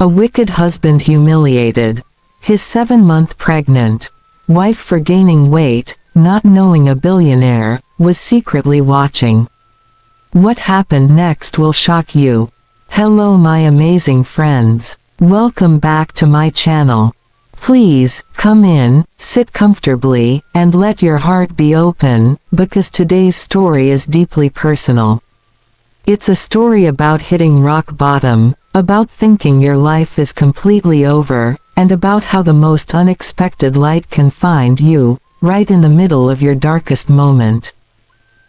A wicked husband humiliated his 7-month pregnant wife for gaining weight, not knowing a billionaire was secretly watching. What happened next will shock you. Hello my amazing friends. Welcome back to my channel. Please, come in, sit comfortably, and let your heart be open, because today's story is deeply personal. It's a story about hitting rock bottom, about thinking your life is completely over, and about how the most unexpected light can find you, right in the middle of your darkest moment.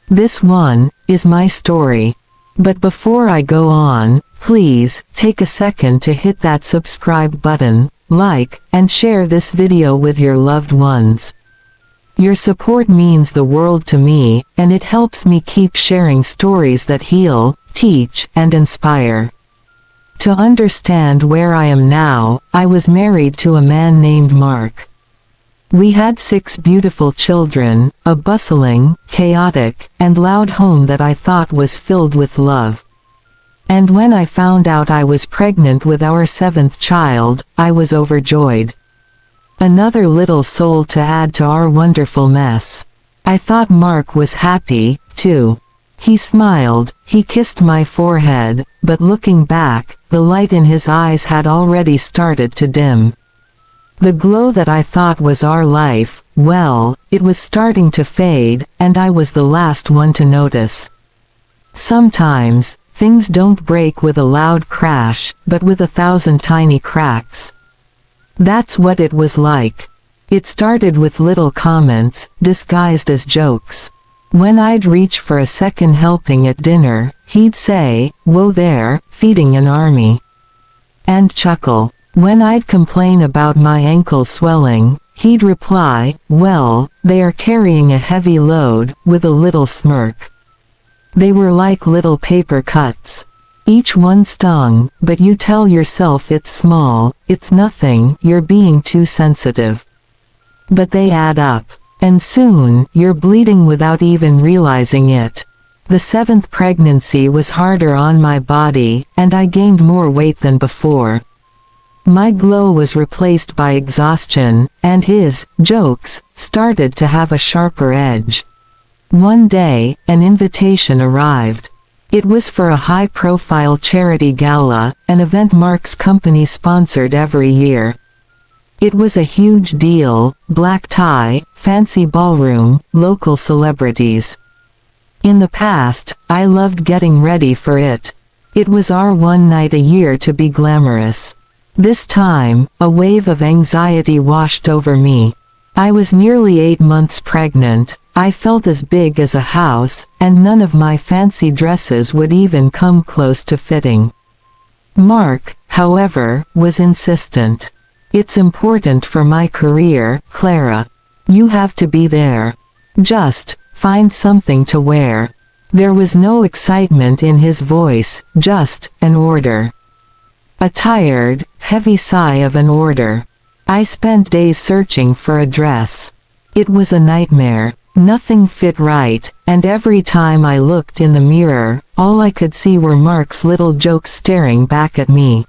This one is my story. But before I go on, please, take a second to hit that subscribe button, like, and share this video with your loved ones. Your support means the world to me, and it helps me keep sharing stories that heal, teach, and inspire. To understand where I am now, I was married to a man named Mark. We had 6 beautiful children, a bustling, chaotic, and loud home that I thought was filled with love. And when I found out I was pregnant with our 7th child, I was overjoyed. Another little soul to add to our wonderful mess. I thought Mark was happy, too. He smiled, he kissed my forehead, but looking back, the light in his eyes had already started to dim. The glow that I thought was our life, well, it was starting to fade, and I was the last one to notice. Sometimes, things don't break with a loud crash, but with 1,000 tiny cracks. That's what it was like. It started with little comments, disguised as jokes. When I'd reach for a second helping at dinner, he'd say, "Whoa there, feeding an army," and chuckle. When I'd complain about my ankle swelling, he'd reply, "Well, they are carrying a heavy load," with a little smirk. They were like little paper cuts. Each one stung, but you tell yourself it's small, it's nothing, you're being too sensitive. But they add up. And soon, you're bleeding without even realizing it. The 7th pregnancy was harder on my body, and I gained more weight than before. My glow was replaced by exhaustion, and his jokes started to have a sharper edge. One day, an invitation arrived. It was for a high-profile charity gala, an event Mark's company sponsored every year. It was a huge deal, black tie, fancy ballroom, local celebrities. In the past, I loved getting ready for it. It was our one night a year to be glamorous. This time, a wave of anxiety washed over me. I was nearly 8 months pregnant, I felt as big as a house, and none of my fancy dresses would even come close to fitting. Mark, however, was insistent. "It's important for my career, Clara. You have to be there. Just find something to wear." There was no excitement in his voice, just an order. A tired, heavy sigh of an order. I spent days searching for a dress. It was a nightmare. Nothing fit right, and every time I looked in the mirror, all I could see were Mark's little jokes staring back at me.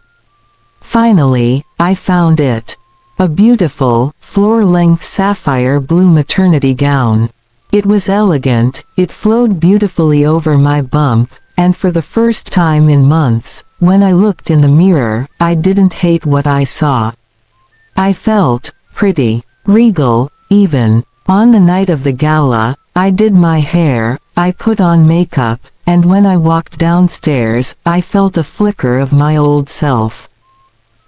Finally, I found it. A beautiful, floor-length sapphire blue maternity gown. It was elegant, it flowed beautifully over my bump, and for the first time in months, when I looked in the mirror, I didn't hate what I saw. I felt pretty, regal, even. On the night of the gala, I did my hair, I put on makeup, and when I walked downstairs, I felt a flicker of my old self.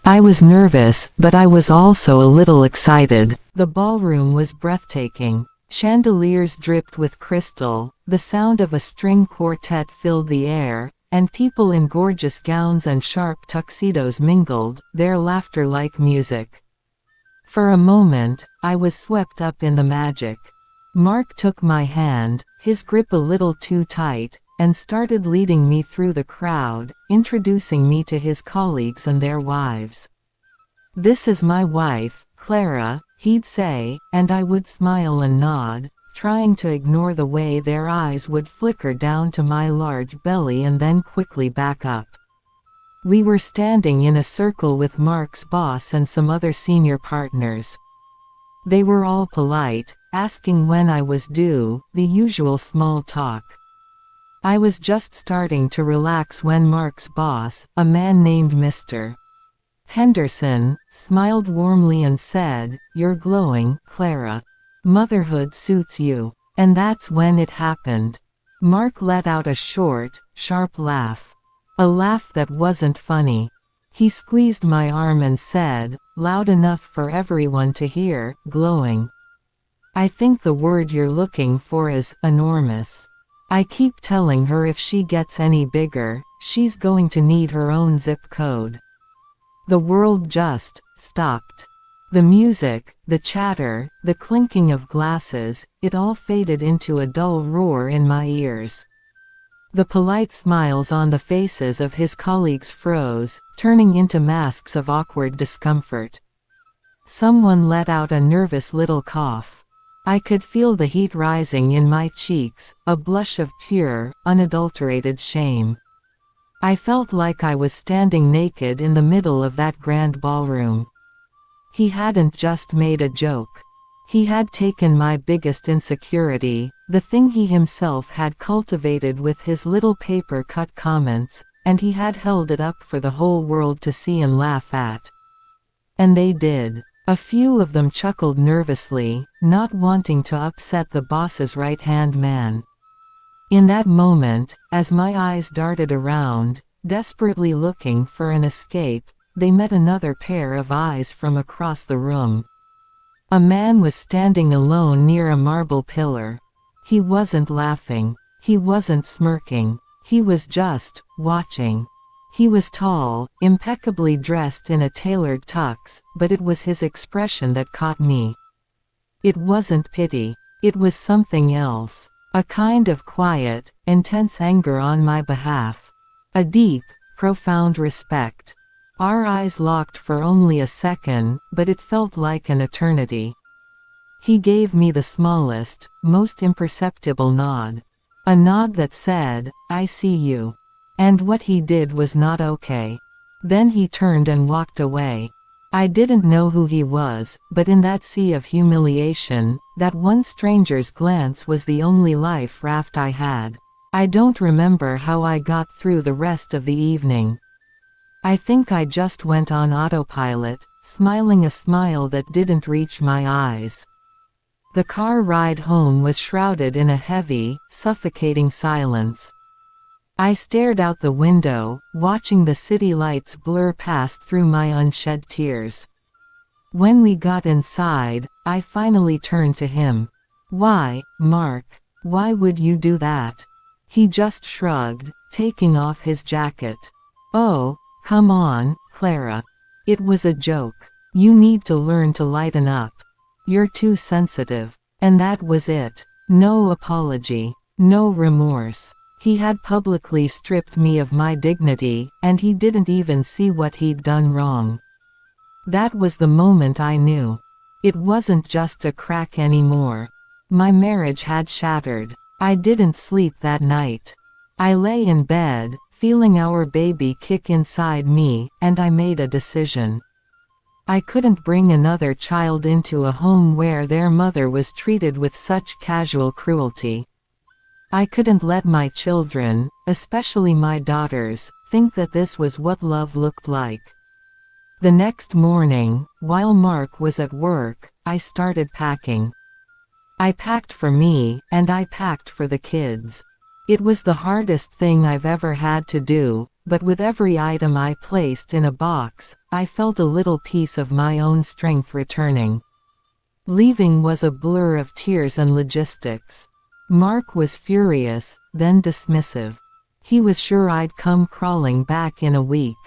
I was nervous, but I was also a little excited. The ballroom was breathtaking. Chandeliers dripped with crystal, the sound of a string quartet filled the air, and people in gorgeous gowns and sharp tuxedos mingled, their laughter like music. For a moment, I was swept up in the magic. Mark took my hand, his grip a little too tight, and started leading me through the crowd, introducing me to his colleagues and their wives. "This is my wife, Clara," he'd say, and I would smile and nod, trying to ignore the way their eyes would flicker down to my large belly and then quickly back up. We were standing in a circle with Mark's boss and some other senior partners. They were all polite, asking when I was due, the usual small talk. I was just starting to relax when Mark's boss, a man named Mr. Henderson, smiled warmly and said, "You're glowing, Clara. Motherhood suits you." And that's when it happened. Mark let out a short, sharp laugh. A laugh that wasn't funny. He squeezed my arm and said, loud enough for everyone to hear, "Glowing. I think the word you're looking for is enormous. I keep telling her if she gets any bigger, she's going to need her own zip code." The world just stopped. The music, the chatter, the clinking of glasses, it all faded into a dull roar in my ears. The polite smiles on the faces of his colleagues froze, turning into masks of awkward discomfort. Someone let out a nervous little cough. I could feel the heat rising in my cheeks, a blush of pure, unadulterated shame. I felt like I was standing naked in the middle of that grand ballroom. He hadn't just made a joke. He had taken my biggest insecurity, the thing he himself had cultivated with his little paper-cut comments, and he had held it up for the whole world to see and laugh at. And they did. A few of them chuckled nervously, not wanting to upset the boss's right-hand man. In that moment, as my eyes darted around, desperately looking for an escape, they met another pair of eyes from across the room. A man was standing alone near a marble pillar. He wasn't laughing. He wasn't smirking. He was just watching. He was tall, impeccably dressed in a tailored tux, but it was his expression that caught me. It wasn't pity. It was something else. A kind of quiet, intense anger on my behalf. A deep, profound respect. Our eyes locked for only a second, but it felt like an eternity. He gave me the smallest, most imperceptible nod. A nod that said, "I see you." And what he did was not okay. Then he turned and walked away. I didn't know who he was, but in that sea of humiliation, that one stranger's glance was the only life raft I had. I don't remember how I got through the rest of the evening. I think I just went on autopilot, smiling a smile that didn't reach my eyes. The car ride home was shrouded in a heavy, suffocating silence. I stared out the window, watching the city lights blur past through my unshed tears. When we got inside, I finally turned to him. "Why, Mark? Why would you do that?" He just shrugged, taking off his jacket. "Oh, come on, Clara. It was a joke. You need to learn to lighten up. You're too sensitive." And that was it. No apology. No remorse. He had publicly stripped me of my dignity, and he didn't even see what he'd done wrong. That was the moment I knew. It wasn't just a crack anymore. My marriage had shattered. I didn't sleep that night. I lay in bed, feeling our baby kick inside me, and I made a decision. I couldn't bring another child into a home where their mother was treated with such casual cruelty. I couldn't let my children, especially my daughters, think that this was what love looked like. The next morning, while Mark was at work, I started packing. I packed for me, and I packed for the kids. It was the hardest thing I've ever had to do, but with every item I placed in a box, I felt a little piece of my own strength returning. Leaving was a blur of tears and logistics. Mark was furious, then dismissive. He was sure I'd come crawling back in a week.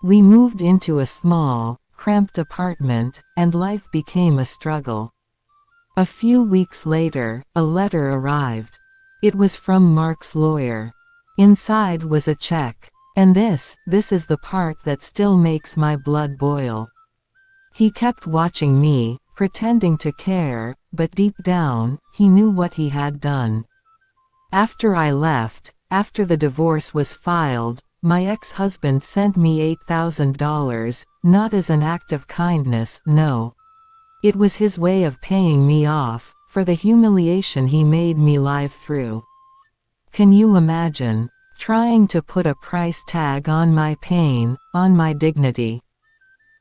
We moved into a small, cramped apartment, and life became a struggle. A few weeks later, a letter arrived. It was from Mark's lawyer. Inside was a check. And this is the part that still makes my blood boil. He kept watching me, pretending to care, but deep down, he knew what he had done. After I left, after the divorce was filed, My ex-husband sent me $8,000, not as an act of kindness, no. It was his way of paying me off, for the humiliation he made me live through. Can you imagine? Trying to put a price tag on my pain, on my dignity.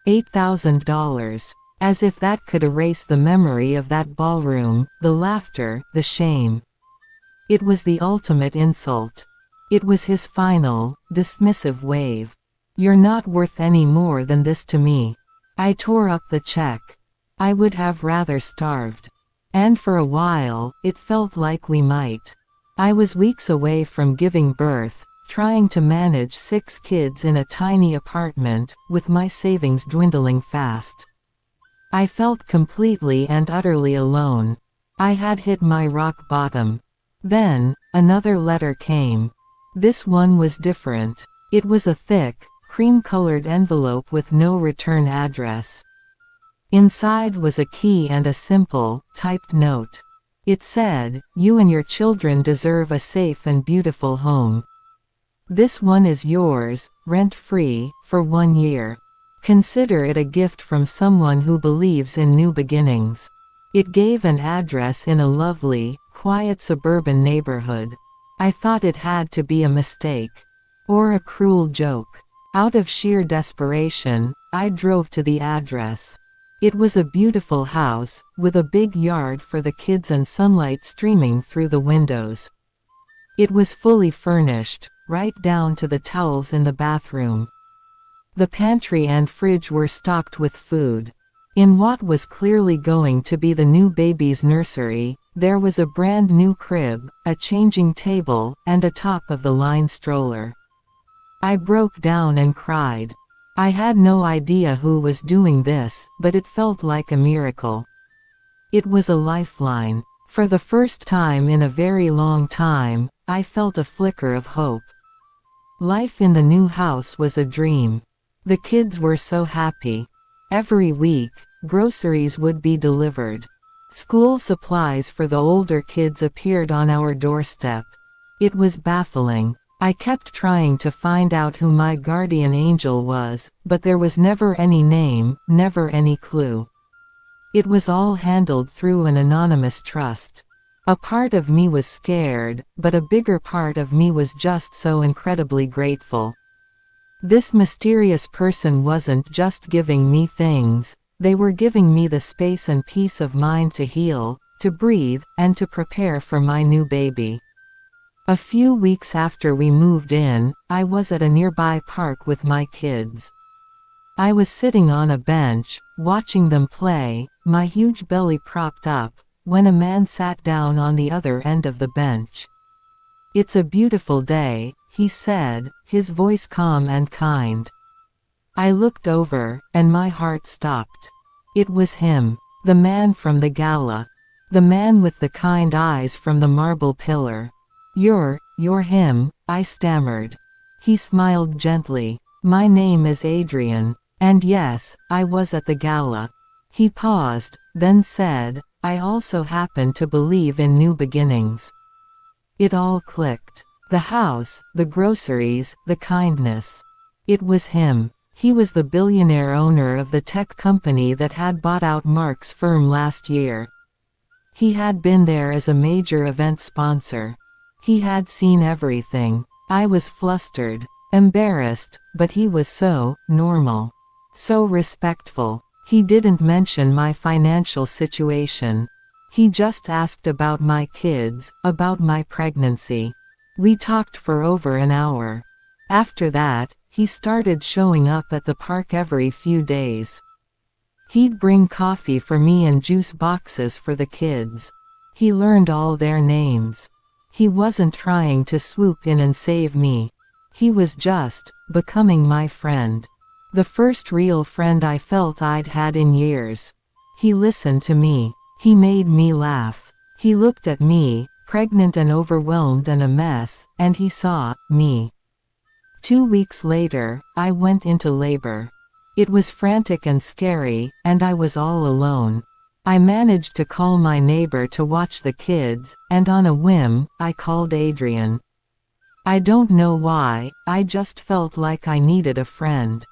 $8,000. As if that could erase the memory of that ballroom, the laughter, the shame. It was the ultimate insult. It was his final, dismissive wave. You're not worth any more than this to me. I tore up the check. I would have rather starved. And for a while, it felt like we might. I was weeks away from giving birth, trying to manage 6 kids in a tiny apartment, with my savings dwindling fast. I felt completely and utterly alone. I had hit my rock bottom. Then, another letter came. This one was different. It was a thick, cream-colored envelope with no return address. Inside was a key and a simple, typed note. It said, "You and your children deserve a safe and beautiful home. This one is yours, rent-free, for 1 year. Consider it a gift from someone who believes in new beginnings." It gave an address in a lovely, quiet suburban neighborhood. I thought it had to be a mistake. Or a cruel joke. Out of sheer desperation, I drove to the address. It was a beautiful house, with a big yard for the kids and sunlight streaming through the windows. It was fully furnished, right down to the towels in the bathroom. The pantry and fridge were stocked with food. In what was clearly going to be the new baby's nursery, there was a brand new crib, a changing table, and a top-of-the-line stroller. I broke down and cried. I had no idea who was doing this, but it felt like a miracle. It was a lifeline. For the first time in a very long time, I felt a flicker of hope. Life in the new house was a dream. The kids were so happy. Every week, groceries would be delivered. School supplies for the older kids appeared on our doorstep. It was baffling. I kept trying to find out who my guardian angel was, but there was never any name, never any clue. It was all handled through an anonymous trust. A part of me was scared, but a bigger part of me was just so incredibly grateful. This mysterious person wasn't just giving me things, they were giving me the space and peace of mind to heal, to breathe, and to prepare for my new baby. A few weeks after we moved in, I was at a nearby park with my kids. I was sitting on a bench, watching them play, my huge belly propped up, when a man sat down on the other end of the bench. "It's a beautiful day," he said, his voice calm and kind. I looked over, and my heart stopped. It was him, the man from the gala. The man with the kind eyes from the marble pillar. You're him," I stammered. He smiled gently. "My name is Adrian. And yes, I was at the gala." He paused, then said, "I also happen to believe in new beginnings." It all clicked. The house, the groceries, the kindness. It was him. He was the billionaire owner of the tech company that had bought out Mark's firm last year. He had been there as a major event sponsor. He had seen everything. I was flustered, embarrassed, but he was so normal. So respectful. He didn't mention my financial situation. He just asked about my kids, about my pregnancy. We talked for over an hour. After that, he started showing up at the park every few days. He'd bring coffee for me and juice boxes for the kids. He learned all their names. He wasn't trying to swoop in and save me. He was just becoming my friend. The first real friend I felt I'd had in years. He listened to me. He made me laugh. He looked at me, pregnant and overwhelmed and a mess, and he saw me. 2 weeks later, I went into labor. It was frantic and scary, and I was all alone. I managed to call my neighbor to watch the kids, and on a whim, I called Adrian. I don't know why, I just felt like I needed a friend.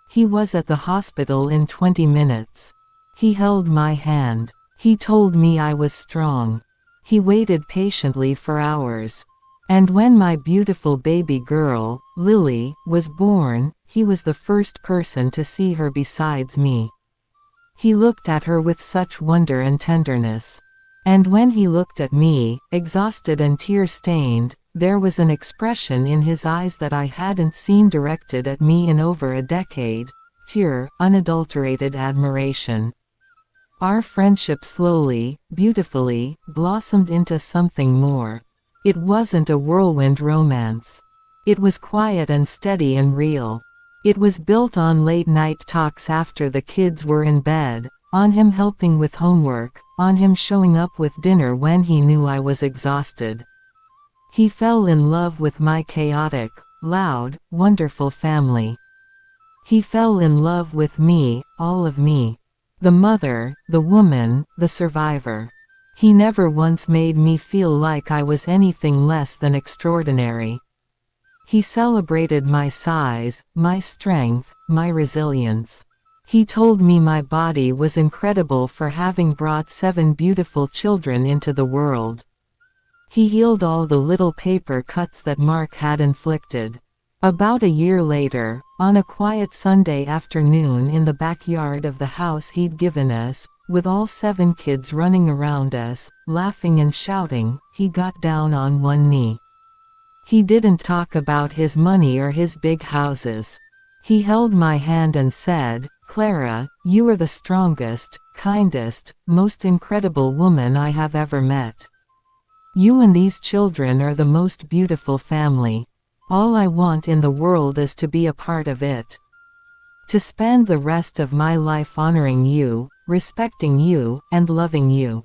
He was at the hospital in 20 minutes. He held my hand. He told me I was strong. He waited patiently for hours. And when my beautiful baby girl, Lily, was born, he was the first person to see her besides me. He looked at her with such wonder and tenderness. And when he looked at me, exhausted and tear-stained, there was an expression in his eyes that I hadn't seen directed at me in over a decade, pure, unadulterated admiration. Our friendship slowly, beautifully, blossomed into something more. It wasn't a whirlwind romance. It was quiet and steady and real. It was built on late-night talks after the kids were in bed, on him helping with homework, on him showing up with dinner when he knew I was exhausted. He fell in love with my chaotic, loud, wonderful family. He fell in love with me, all of me. The mother, the woman, the survivor. He never once made me feel like I was anything less than extraordinary. He celebrated my size, my strength, my resilience. He told me my body was incredible for having brought 7 beautiful children into the world. He healed all the little paper cuts that Mark had inflicted. About a year later, on a quiet Sunday afternoon in the backyard of the house he'd given us, with all 7 kids running around us, laughing and shouting, he got down on one knee. He didn't talk about his money or his big houses. He held my hand and said, "Clara, you are the strongest, kindest, most incredible woman I have ever met. You and these children are the most beautiful family. All I want in the world is to be a part of it. To spend the rest of my life honoring you, respecting you, and loving you.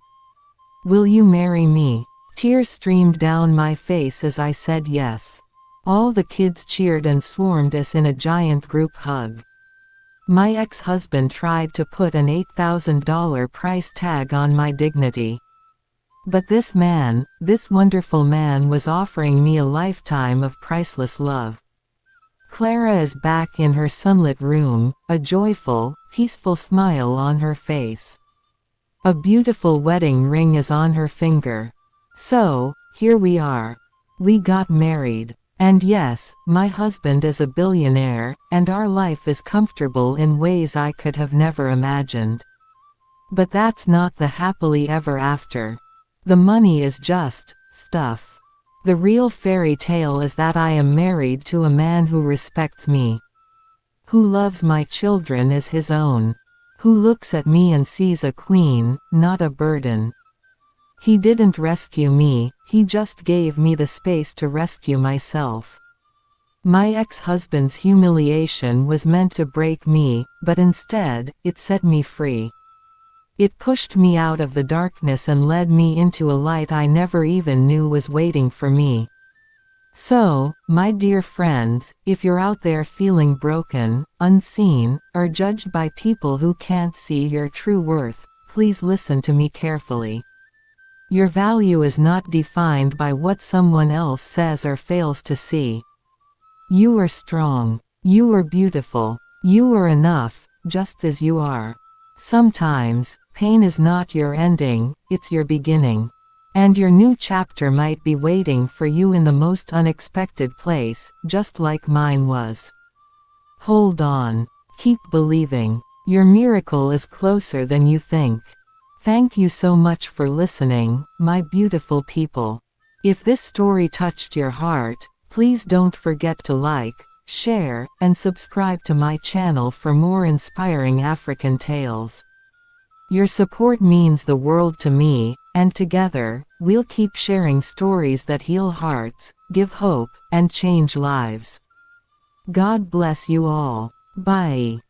Will you marry me?" Tears streamed down my face as I said yes. All the kids cheered and swarmed us in a giant group hug. My ex-husband tried to put an $8,000 price tag on my dignity. But this man, this wonderful man, was offering me a lifetime of priceless love. Clara is back in her sunlit room, a joyful, peaceful smile on her face. A beautiful wedding ring is on her finger. So, here we are. We got married. And yes, my husband is a billionaire, and our life is comfortable in ways I could have never imagined. But that's not the happily ever after. The money is just stuff. The real fairy tale is that I am married to a man who respects me. Who loves my children as his own. Who looks at me and sees a queen, not a burden. He didn't rescue me, he just gave me the space to rescue myself. My ex-husband's humiliation was meant to break me, but instead, it set me free. It pushed me out of the darkness and led me into a light I never even knew was waiting for me. So, my dear friends, if you're out there feeling broken, unseen, or judged by people who can't see your true worth, please listen to me carefully. Your value is not defined by what someone else says or fails to see. You are strong. You are beautiful. You are enough, just as you are. Sometimes, pain is not your ending, it's your beginning. And your new chapter might be waiting for you in the most unexpected place, just like mine was. Hold on. Keep believing. Your miracle is closer than you think. Thank you so much for listening, my beautiful people. If this story touched your heart, please don't forget to like, share, and subscribe to my channel for more inspiring African tales. Your support means the world to me, and together, we'll keep sharing stories that heal hearts, give hope, and change lives. God bless you all. Bye.